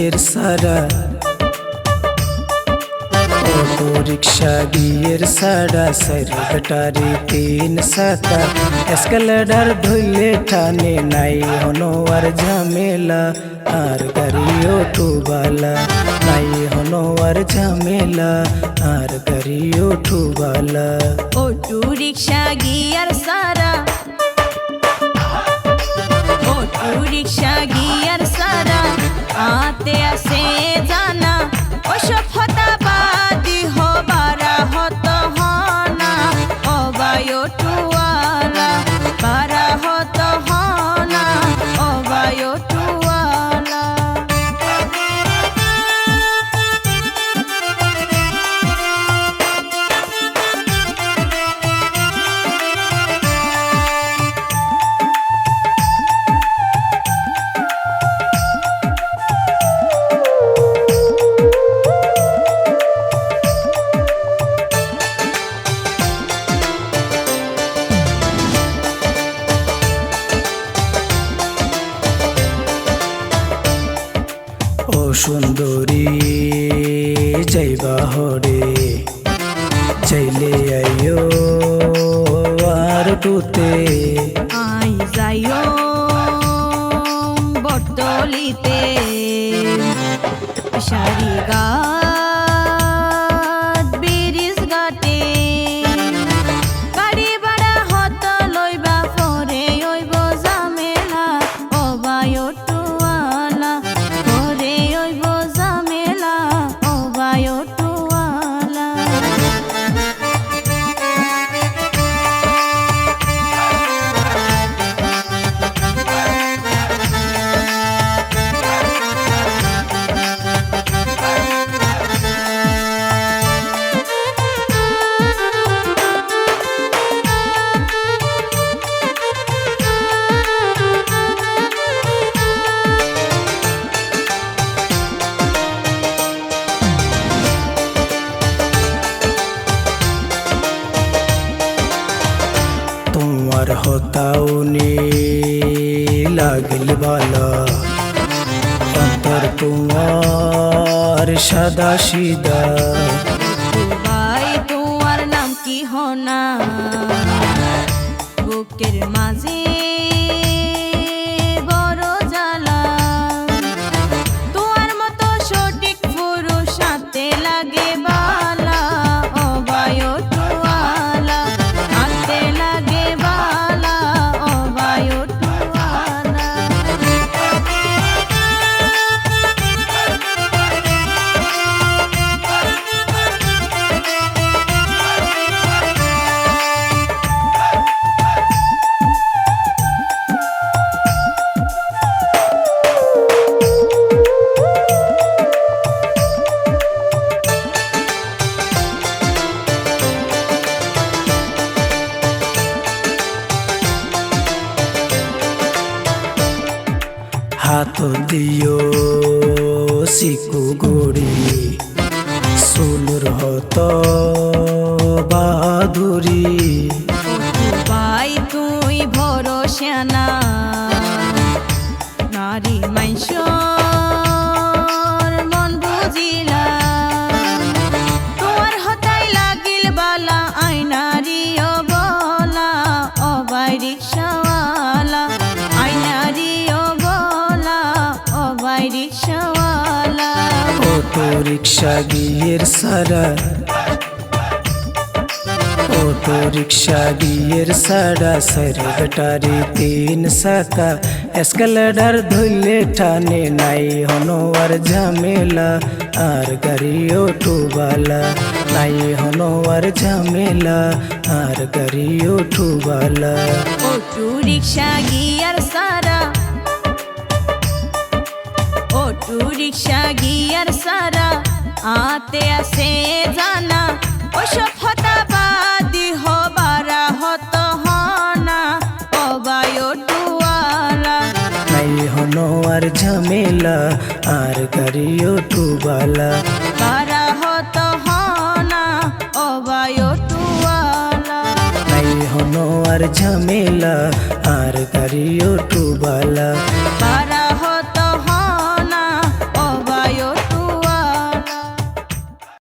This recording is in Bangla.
গিয়ের সারা অটো রিক্সা গিয়ের সারা সাইড ব্যাটারি 3 চাকা এসকেলেটার ধইলে টানে নাই হনো আর ঝামেলা আর গাড়ি অটোবালা নাই হনো আর ঝামেলা আর গাড়ি অটোবালা অটো রিক্সা গিয়ার সারা অটো রিক্সা গিয়ার সারা আতে আসে জানা ওসব হতাবাদি হবারা হত হনা অবায় অটোওয়ালা বারা হত হনা অবায় অটোওয়ালা ও সুন্দরী যাইবা হরে চাইলে আইও আর টুতে আই যাইও বটলিতে সারি গাট ব্রিজ ঘাটে গাড়ি ভাড়া হত লইবা পরে ওইব ঝামেলা অবায় অটোওয়ালা পরে ওইব ঝামেলা অবায় অটোওয়ালা তোমার হতাউনি লাগিল ভালো অন্তর তোমার সাদা সিদা ভাই তোমার নাম কি হনা বুকের মাঝে বড় জ্বালা তোমার মতো সঠিক পুরুষ হাতে লাগে বালা অবায় অটোওয়ালা হাতে লাগে বালা অবায় অটোওয়ালা হাত দিও শিকু গড়ি সুলুর হত বাদুরি ভাই তুই ভরসা না নারী মাইশর মন বুঝিলা তোমার হতাই লাগিল বালা আই নারী বলা অবাই রিক্সাওয়ালা আই নারী বলা অবাই রিক্সাওয়ালা অটো রিক্সা গিয়ের সারা অটো রিক্সা গিয়ের সারা সাইড ব্যাটারি 3 চাকা এসকেলেটার ধইলে টানে নাই হনো আর ঝামেলা আর গাড়ি অটোবালা নাই হনো আর ঝামেলা আর গাড়ি অটোবালা অটো রিক্সা গিয়ার সারা অটো রিক্সা গিয়ার সারা আতে আসে জানা ওসব হতাবাদি হবারা হত হনা অবায় অটোওয়ালা নাই হনো আর ঝামেলা আর গাড়ি অটোবালা বারা হত হনা অবায় অটোওয়ালা নাই হনো আর ঝামেলা আর গাড়ি অটোবালা বারা